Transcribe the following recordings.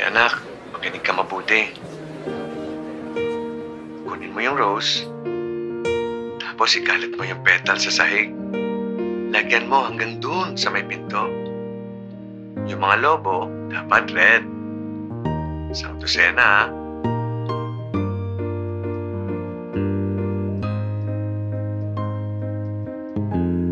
anak, makinig ka mabuti. Kunin mo yung rose, tapos ikalat mo yung petal sa sahig. Lagyan mo hanggang dun sa may pinto. Yung mga lobo, dapat red. Isang dosena, ha?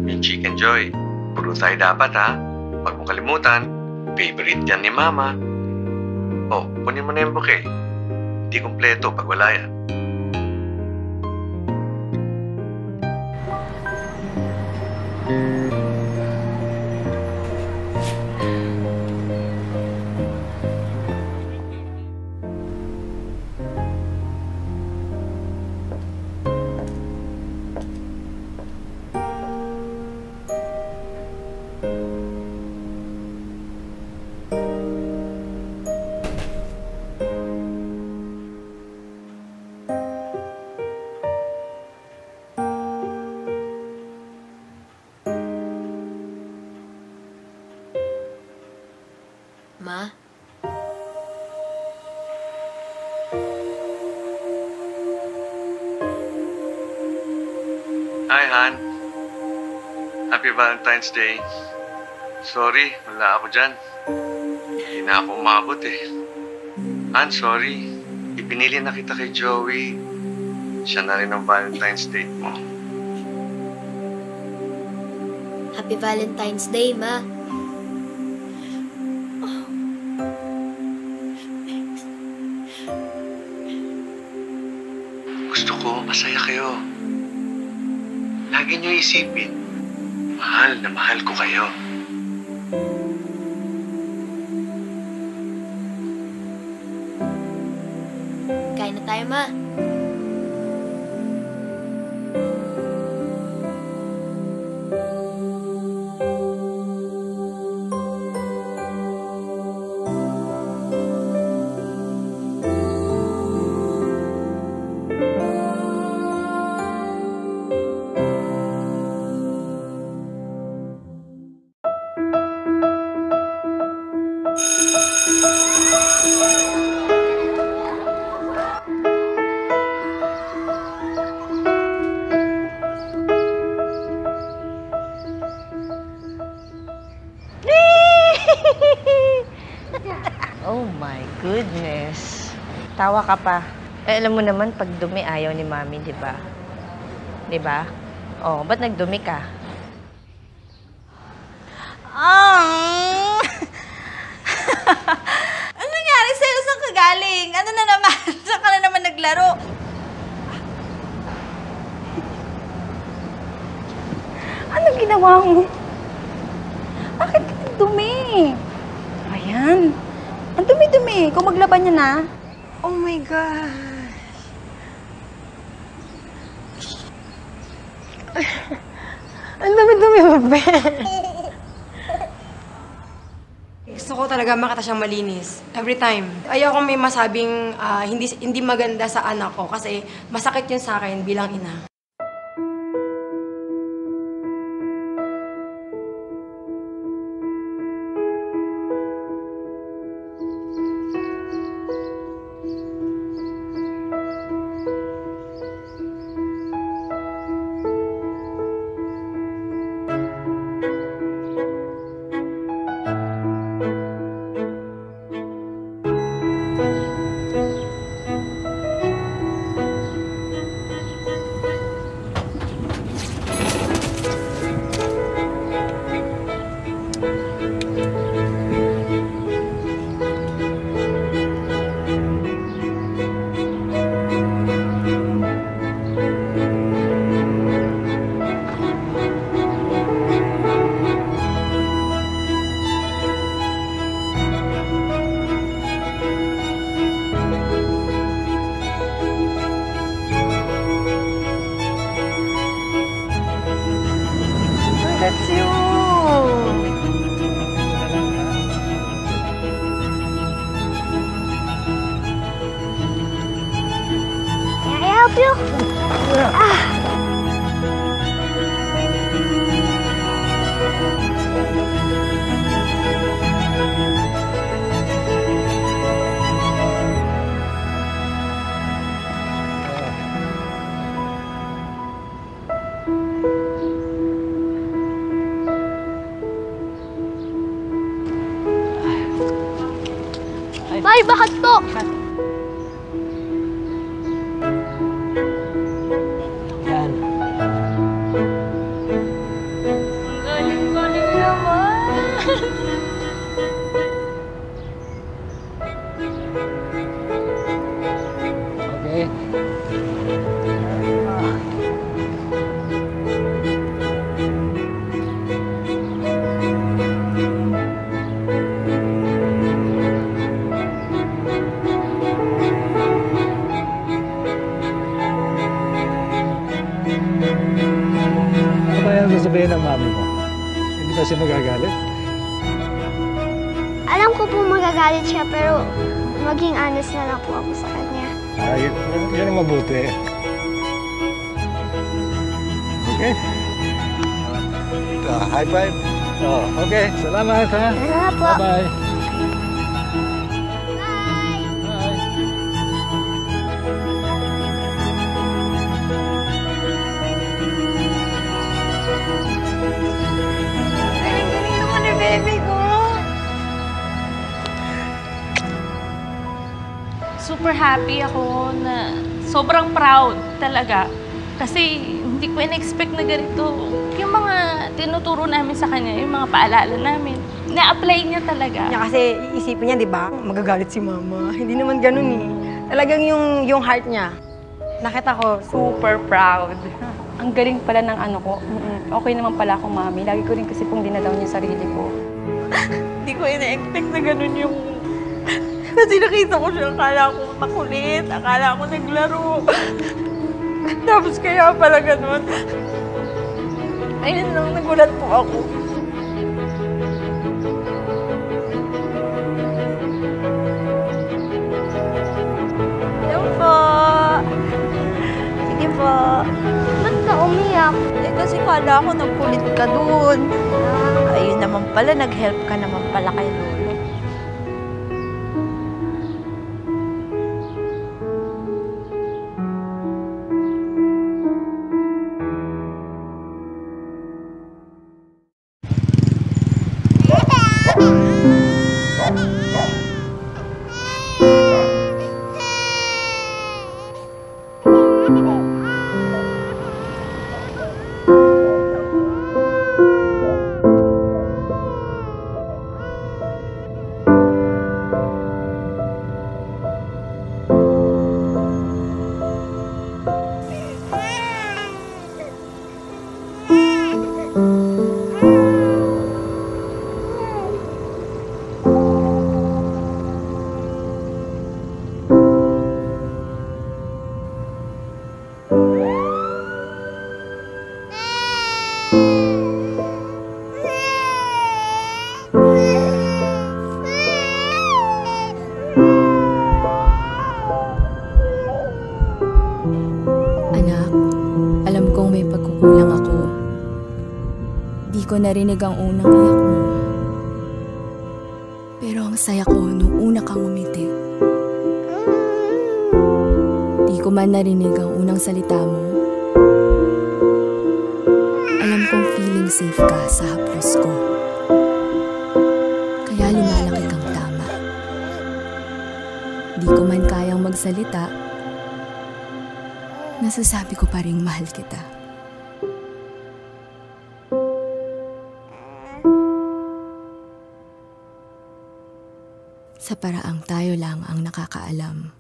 Yung chicken joy, puro tayo dapat, ha? Huwag mong kalimutan, favorite yan ni Mama. Oh, kunin mo na yung bouquet. Hindi kumpleto pag wala yan. Ma? Hi, Han. Happy Valentine's Day. Sorry, wala ako dyan. Hindi na ako umabot eh. Han, sorry. Ipinili na kita kay Joey. Siya na rin ang Valentine's Day mo. Happy Valentine's Day, Ma. Gusto ko masaya kayo. Lagi niyo isipin, mahal na mahal ko kayo. Kain na tayo, Ma. Oh my goodness. Tawa ka pa. Eh, alam mo naman, pag dumi, ayaw ni Mami, di ba? Di ba? Oh, ba't nagdumi ka? Ano nangyari sa'yo? Saan ka galing? Ano na naman? Saan ka na naman naglaro? Ano ginawa mo? Bakit ka dumi? Ayan. Ang dumi-dumi. Kung maglaban niya na. Oh my God. Ang dumi-dumi mo, be. Gusto ko talaga makita siyang malinis. Every time. Ayoko may masabing hindi maganda sa anak ko kasi masakit yun sa akin bilang ina. That's you. Can I help you? Ay, bakit po? Yan. Galing-galing naman. Okay. Ano ba yung sasabihin ng mami mo? Hindi ba siya magagalit? Alam ko po magagalit siya, pero maging honest na lang po ako sa kanya. Ay, yan ang mabuti. Okay? High five. Oh, okay. Salamat, ha? Salamat po. Bye-bye. Bye! Bye. Galing-galing naman ni baby ko. Super happy ako na sobrang proud talaga. Kasi hindi ko in-expect na ganito. Yung mga tinuturo namin sa kanya, yung mga paalala namin, na-apply niya talaga. Niya kasi iisipin niya, di ba? Magagalit si mama. Hindi naman ganun eh. Talagang yung heart niya. Nakita ko, super proud. Ang galing pala ng ano ko. Okay naman pala akong mami. Lagi ko rin kasi pong dinadaw niya sarili ko. Hindi ko in-expect na ganun yung... Kasi nakita ko siya, akala ko makulit, akala ko naglaro. Tapos kaya pala ganun. Ayun lang, nagulat po ako. Hello po. Sige po. Ba't ka umiyak? Eh, kasi kala ko nagkulit ka dun. Ayun naman pala, nag-help ka naman pala kay Lolo. Anak, alam kong may pagkukulang ako. Di ko narinig ang unang iyak mo. Pero ang saya ko nung una kang umiti. Di ko man narinig ang unang salita mo. Alam kong feeling safe ka sa haplos ko. Kaya lumalaki kang tama. Di ko man kayang magsalita, nasasabi ko pa ring mahal kita. Sa paraang tayo lang ang nakakaalam.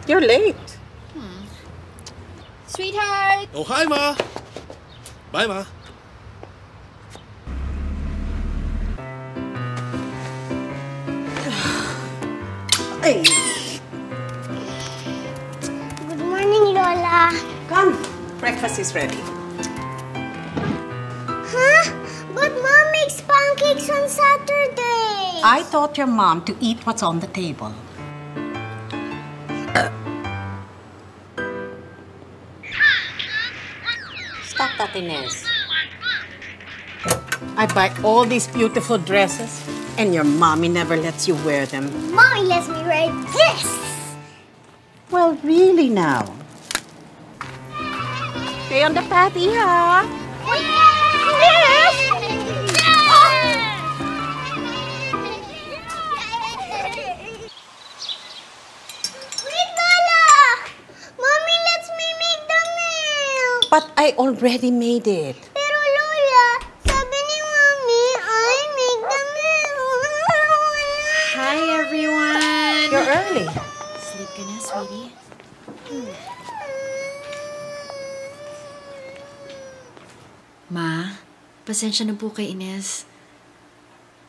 You're late. Sweetheart! Oh, hi, Ma! Bye, Ma. Ay, Good morning, Lola. come. Breakfast is ready. Huh? But Mom makes pancakes on Saturday. I taught your mom to eat what's on the table. Stop that, Inez. I buy all these beautiful dresses, and your mommy never lets you wear them. Mommy lets me wear this! Well, really now. Stay on the patty, huh? Wait, Lola! Mommy lets me make the milk! But I already made it. Pero Lola, sabi ni Mommy, I make the milk. Hi, everyone! You're early. Sleep ka na, sweetie. Ma, pasensya na po kay Inez.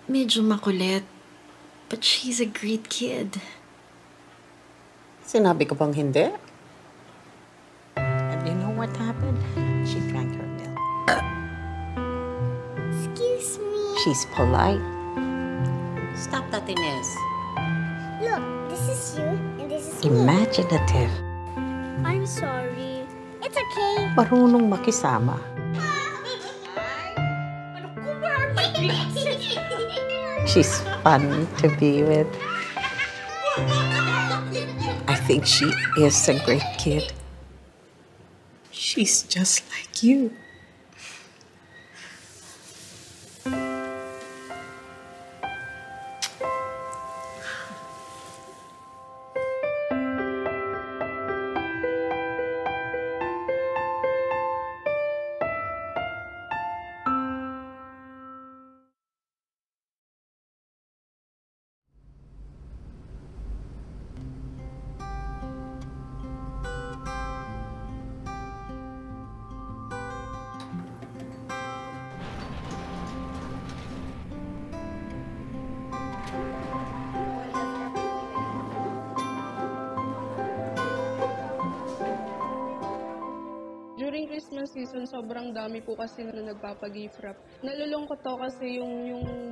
Medyo makulit. But she's a great kid. Sinabi ko bang hindi? And you know what happened? She drank her milk. Excuse me. She's polite. Stop that, Inez. Look, this is you and this is me. Imaginative. I'm sorry. It's okay. Marunong makisama. She's fun to be with. I think she is a great kid. She's just like you. During Christmas season, sobrang dami po kasi na nagpapag-gift wrap. Nalulungkot to kasi yung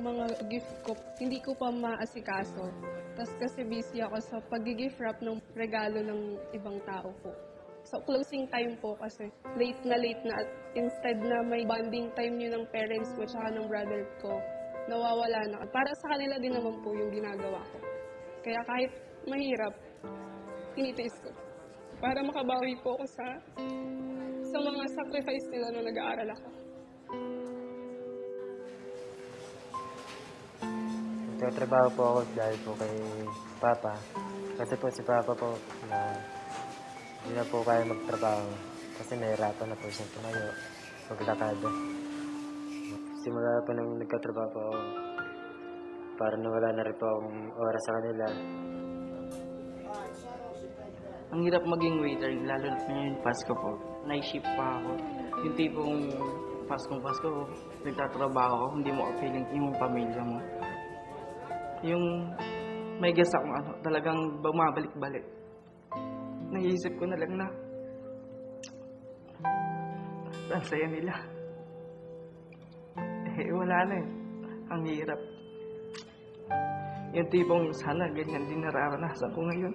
mga gift ko, hindi ko pa maasikaso. Tapos kasi busy ako sa pag-gift wrap ng regalo ng ibang tao po. So closing time po kasi late na at instead na may bonding time yun ng parents ko tsaka ng brother ko, nawawala na. Para sa kanila din naman po yung ginagawa ko. Kaya kahit mahirap, tinitiis ko. Para makabawi po ako sa mga sacrifice nila nung nag-aaral ako. Nagtatrabaho po ako dahil po kay Papa. Kasi po si Papa po na hindi na po kaya magtrabaho kasi nahirapan na po siyang tumayo, maglakad. Simula po nang nagkatrabaho po ako, para nawala na rin po akong oras sa kanila. Ang hirap maging waiter, lalo na ngayon Pasko po. Night shift pa ako. Yung tipong Pasko, nagtatrabaho ako, hindi mo feeling yung pamilya mo. Yung may gas akong talagang bumabalik-balik. Naisip ko na lang na ang saya nila. Wala na eh. Ang hirap. Yung tipong sana ganyan din nararanasan ko ngayon.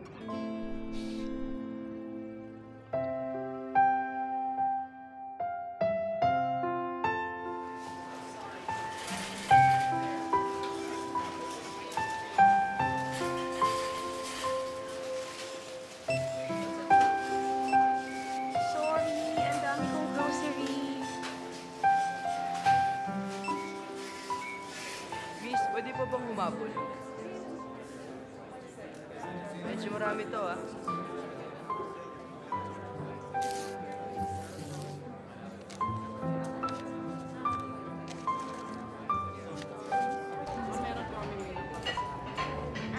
Pwede pa bang humabol? Medyo marami to, ah.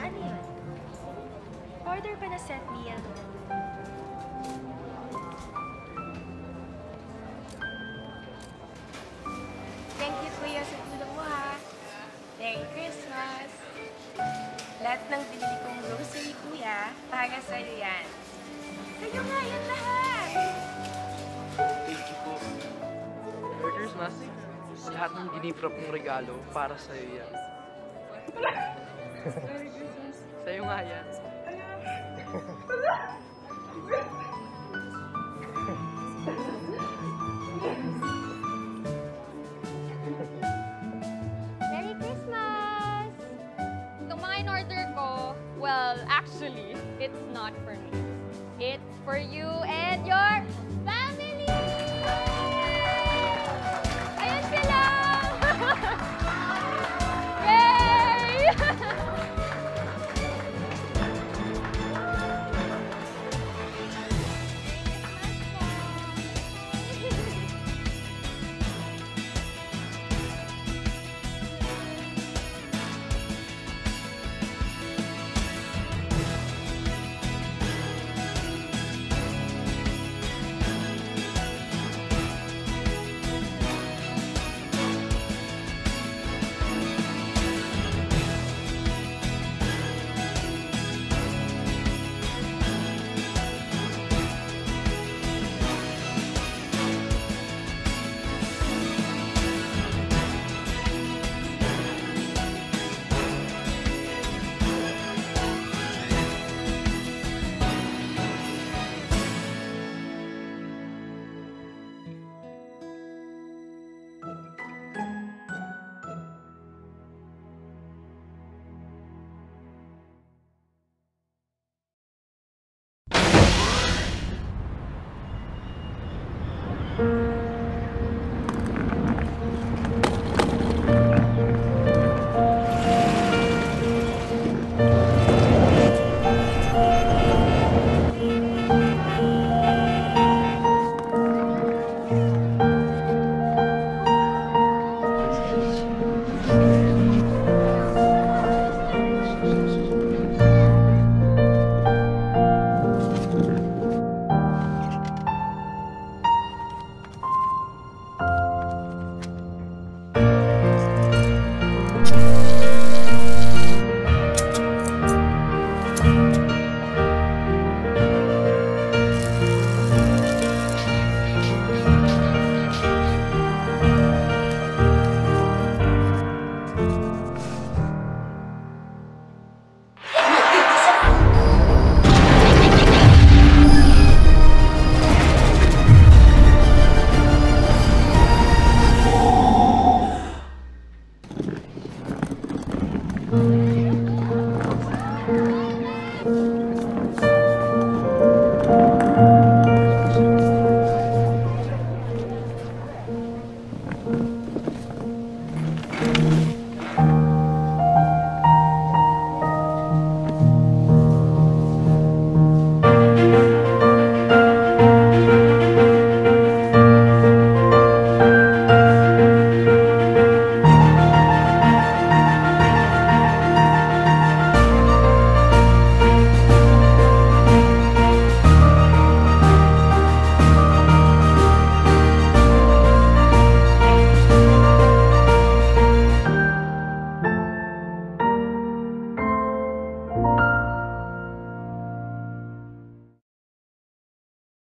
Ano yun? Order pa na set meal. Thank you, Kuya, sa tulong mo, ha? Merry Christmas! Lahat ng binili kong grocery, Kuya, para sa'yo yan. Sa'yo nga yan lahat! Thank you po. Merry Christmas! Lahat ng ginifrap ng regalo para sa'yo yan. Merry Christmas. Sa'yo nga yan. Merry Christmas! Itong mga in-order ko, well, actually, it's not for me. It's for you